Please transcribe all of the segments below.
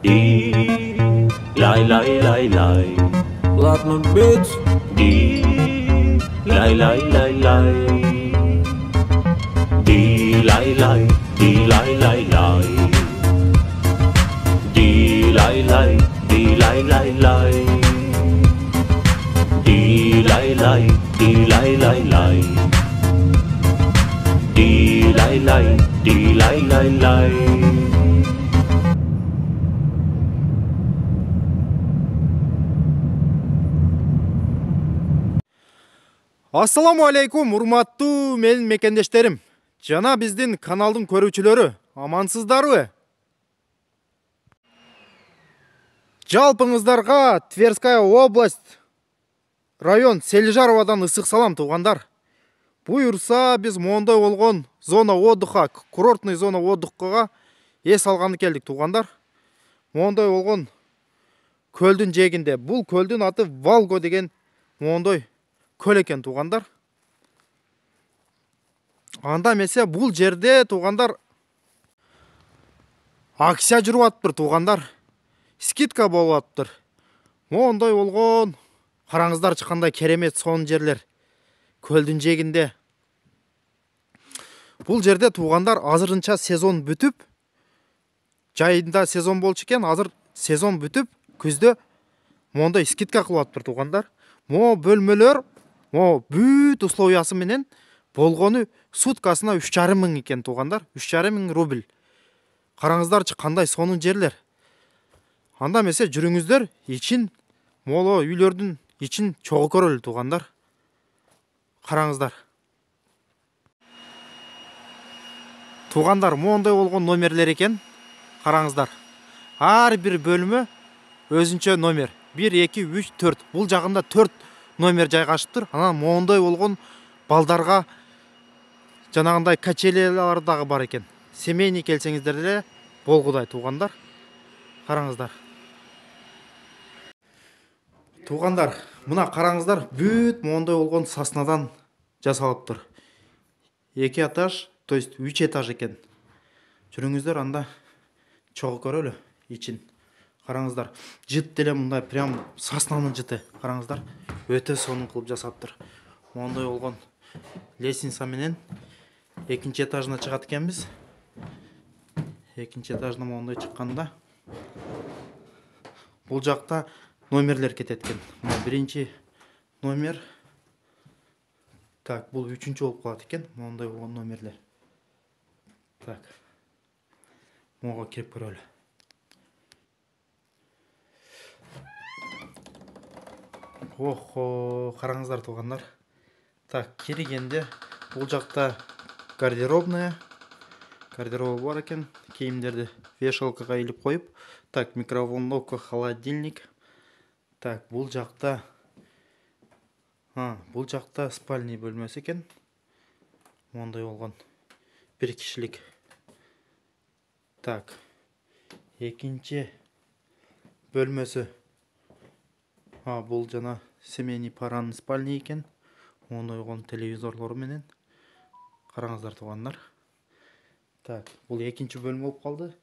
Lay lay lay lay. Platinum Beats. Lay lay lay lay. Lay lay. Lay lay lay. Lay lay. Lay lay lay. Lay lay. Lay lay lay. Lay lay. Lay lay lay. Ассаламу алейкум, урматтуу менин мекендештерим. Жана биздин каналдын көрүүчүлөрү, амансыздарбы? Жалпыңыздарга Тверская область, район Селижаровадан ысык салам туугандар. Буюрса биз мондой болгон зона отдыха, курортный зона отдыхка эс алганы келдик туугандар. Мондой болгон көлдүн жээгинде, бул көлдүн аты Волго деген мондой көл экен туугандар. Анда эмесе бул жерде туугандар акция жүрүп атыптыр туугандар. Скидка болуп атыптыр. Мондой болгон, караңыздарчы кандай керемет сонун жерлер. Көлдүн жээгинде. Бул жерде туугандар азырынча сезон бүтүп, жайында сезон болчу экен, азыр сезон бүтүп, күздө мондой скидка кылып атыптыр туугандар. Мо бөлмөлөр, мо бүт условиясы менен болгону суткасына 3,5 мың экен туугандар. 3,5 мың рубль. Караңыздарчы кандай сонун жерлер. Анда эмесе жүрүңүздөр, ичин моло үйлөрдүн ичин чогуу көрөлү туугандар. Караңыздар. Туугандар, мондой болгон номерлер экен. Караңыздар. Ар бир бөлмө өзүнчө номер. 1, 2, 3, 4. Бул жагында 4 номер жайгашыптыр. Анан мондой болгон балдарга жанагындай качелелер дагы бар экен. Семейный келсеңиздер деле болгудай туугандар. Караңыздар. Туугандар, мына караңыздар, бүт мондой болгон соснадан жасалыптыр. 2 этаж, то есть 3 этаж экен. Жүрүңүздөр, анда чогуу көрөлү ичин. Караңыздар, жыт деле мындай прям соснанын жыты. Караңыздар, өтө сонун кылып жасаптыр. Мондой болгон лестница менен 2 этажына чыгат экенбиз. 2 этажына мондой чыкканда бул жакта номерлер кетет экен. Мына 1 номер. Так, бул 3-чү болуп калат экен. Мондой болгон номерлер. Так. Мога кирип көрөлү. Охо, караңыздар туугандар. Так, киргенде бул жакта гардеробная. Гардероб бар экен. Кийимдерди вешалкага илип коюп. Так, микроволновка, холодильник. Так, бул жакта спальный бөлмөсү экен. Мондой болгон 1 кишилик. Так, экинчи бөлмөсү. Бул жана семейный паранын спальный экен. Мондой болгон телевизорлору менен. Караңыздар туугандар. Так, бул экинчи бөлмө болуп калды.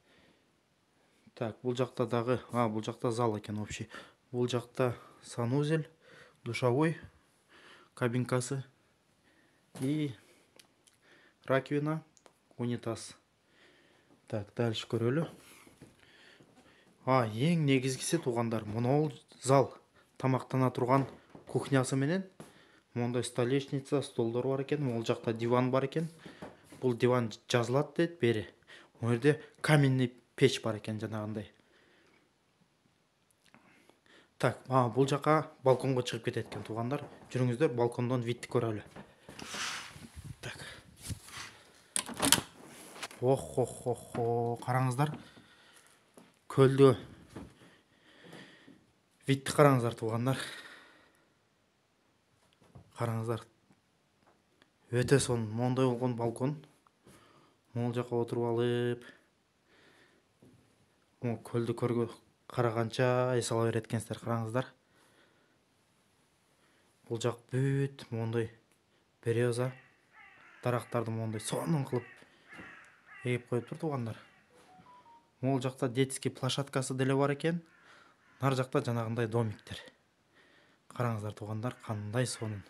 Так, бул жакта дагы, бул жакта зал экен общий. Бул жакта санузел, душевой, кабинкасы и раковина, унитаз. Так, дальше көрөлү. Эң негизгиси туугандар, монол зал, тамактана турган кухнясы менен мондой столешница, столдор бар экен. Могул жакта диван бар экен. Бул диван жазылат дейт бери. Могу жерде каменный печь бар экен жанагындай. Так, бул жака балконго чыгып кетет экен туугандар. Жүрүңүздөр, балкондон видти көрөлү. Так. Охо, караңыздар. Көлдө видти караңыздар туугандар. Караңыздар. Өтө сонун, мондой болгон балкон. Могул жака отуруп алып, көлдү көргө караганча эс ала берет экенсиздер. Караңыздар. Бул жак бүт мондой береза дарактарды мондой сонун кылып эгип коюптур туугандар. Мол жақта детский площадкасы деле бар екен. Нар жақта жанагындай домиктер. Қараңыздар туғандар, қандай сонун.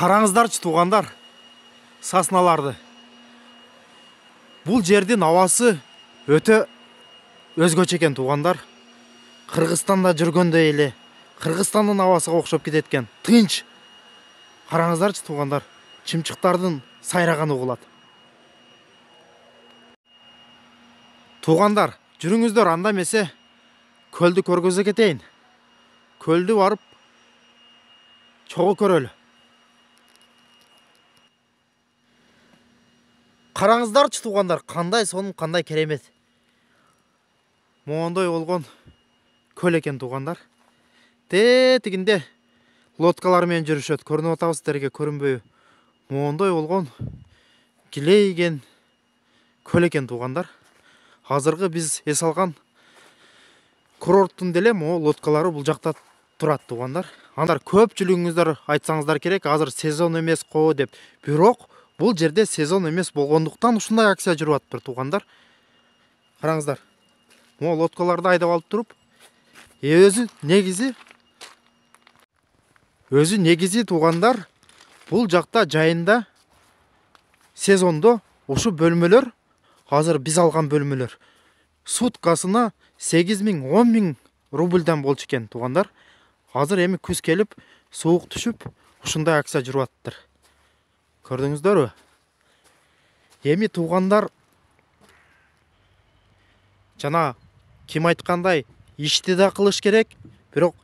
Қараңыздарчы туғандар, сасналарды. Бұл жердің ауасы өте өзгөчө екен туғандар. Қырғызстанда жүргенде еле, Қырғызстанның ауасыға оқшап кететкен. Тынч. Қараңыздарчы туғандар, чымчықтардың сайрағаны угулат. Туғандар, жүріңіздер, анда месе көлді көргөзө кетейін. Көлді барып чогуу көрөлү. Қараңыздарчы туғандар, қандай сонун, қандай керемет. Моңондой болгон көл екен туғандар. Тетигинде лодкалар менен жүрүшөт. Көрүнүп атабыз сиздерге, көрүнбөйбү? Моңондой болгон килейген көл екен туғандар. Азыркы биз эс алган курорттун деле могу лодкалары бул жакта турат туғандар. Андар көпчүлүгүңүздөр айтсаңыздар керек, азыр сезон эмес го деп. Бирок бұл жерде сезон емес болғандықтан ушундай акция жүрүп атыптыр туғандар. Қараңыздар. Могу лодкаларды айдап алып туруп, өзү негизи туғандар, бұл жақта жайында сезондо ушу бөлмөлөр, азыр биз алган бөлмөлөр суткасына 8.000, 10.000 рубльдан болчу экен туғандар. Азыр эми күз келип, суук түшүп, ушундай акция жүрүп атыптыр. Көрдіңіздер? Эми туғандар, жана ким айткандай, ишти да кылыш керек, бирок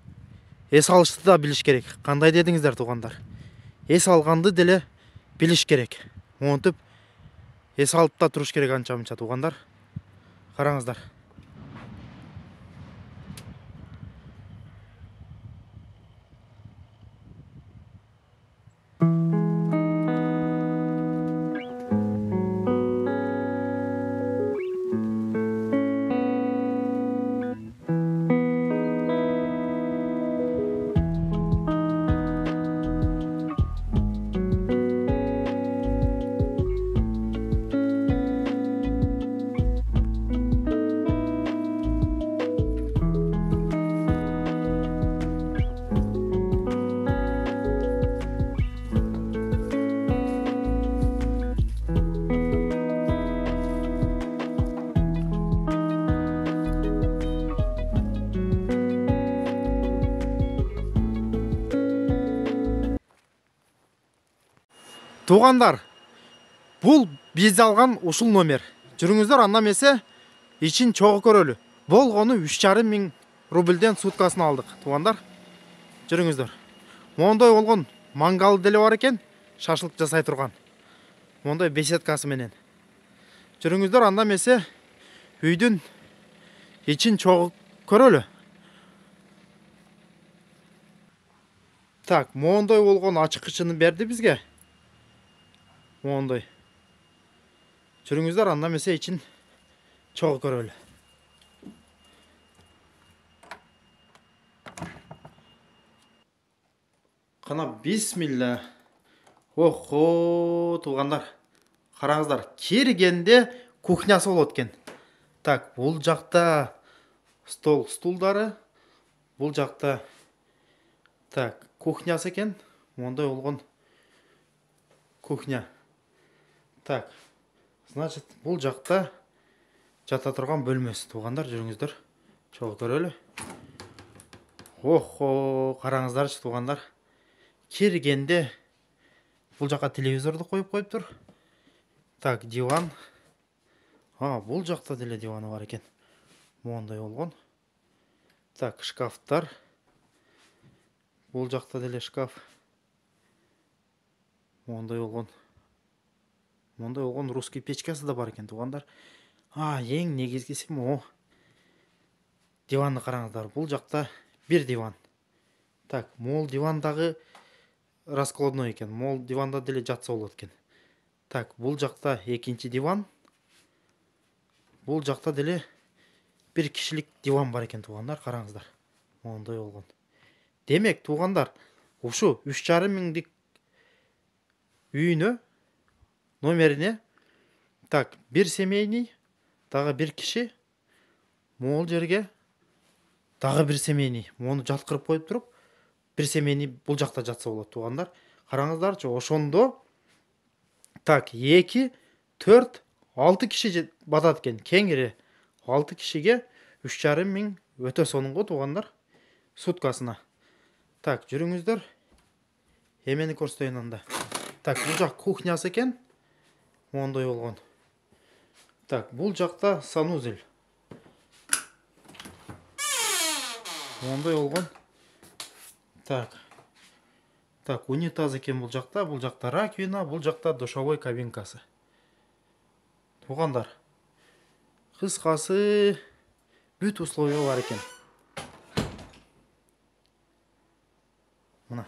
эс алышты да билиш керек. Кандай дедиңиздер туғандар? Эс алганды деле билиш керек. Монтип эс алып да туруш керек анча-мынча туғандар. Караңыздар. Туғандар, бұл биз алған ушул номер. Жүрүңүздөр, анда эмесе ичин чогуу көрөлү. Болгону 3.500 рубльден суткасын алдык. Туғандар, жүрүңүздөр. Моңдой болгон мангал деле бар экен, шашлык жасай турган. Моңдой беседкасы менен. Жүрүңүздөр, анда эмесе үйдүн ичин чогуу көрөлү. Так, моңдой болгон ачыкчыны берди бизге. Моңдой. Жүрүңүздөр, анда эмесе ичин чогуу көрөлү. Кана бисмилла. Охо, туғандар. Қараңыздар, киргенде кухнясы болот экен. Так, бул жакта стулдары, бул жакта так, кухнясы экен. Мондай болгон кухня. Так, Значит, бул жакта жата турган бөлмөсү туугандар, жүрүңүздөр. Чогуу көрөлү. Охо, караңыздарчы туугандар. Киргенде бул жака телевизорду коюп коюптур. Так, диван. Бул жакта деле диваны бар экен. Моундай болгон. Так, шкафтар. Бул жакта деле шкаф. Моундай болгон. Моундай болгон русский печкасы да бар экен туугандар. Эң негизгиси могу. Диванды караңыздар. Бул жакта бир диван. Так, могул дивандагы раскладной экен. Могул диванда деле жатса болот экен. Так, бул жакта экинчи диван. Бул жакта деле бир кишилик диван бар экен туугандар, караңыздар. Моундай болгон. Демек, туугандар, ушу 3,5 миңдик үйүнө, номерине, так, бир семейный, дагы бир киши, могул жерге дагы бир семейный, мону жаткырып коюп туруп, бир семейный бул жакта жатса болот туугандар. Караңыздарчы, ошондо так, 2, 4, 6 киши батат экен. Кеңири 6 кишиге 3,5 миң өтө сонунго туугандар, суткасына. Так, жүрүңүздөр. Эмени көрсөтөйүн анда. Так, бул жак кухнясы экен. Моундай болгон. Так, бул жакта санузел. Моундай болгон. Так. Так, унитаз экен бул жакта. Бул жакта раковина, бул жакта душевой кабинкасы. Туугандар, кыскасы бүт условия бар экен. Мына.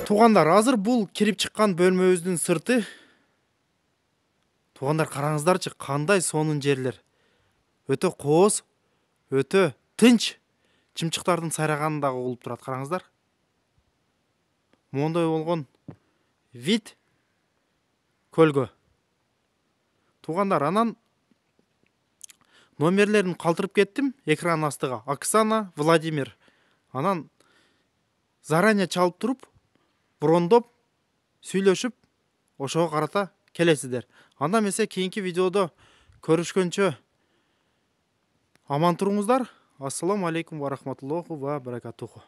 Туугандар, азыр бул кирип чыккан бөлмөбүздүн сырты. Туугандар, караңыздарчы, кандай сонун жерлер. Өтө кооз, өтө тынч, чымчыктардын сайраганы дагы угулуп турат, караңыздар. Моундай болгон вид көлгө. Туугандар, анан номерлерин калтырып кеттим экран астыга. Оксана, Владимир. Анан заранее чалып туруп, брондоп, сүйлөшүп, ошого карата келесиздер. Анда эмесе кийинки видеодо көрүшкөнчө аман туруңуздар. Ассаламу алейкум ва рахматуллаху ва баракатуху.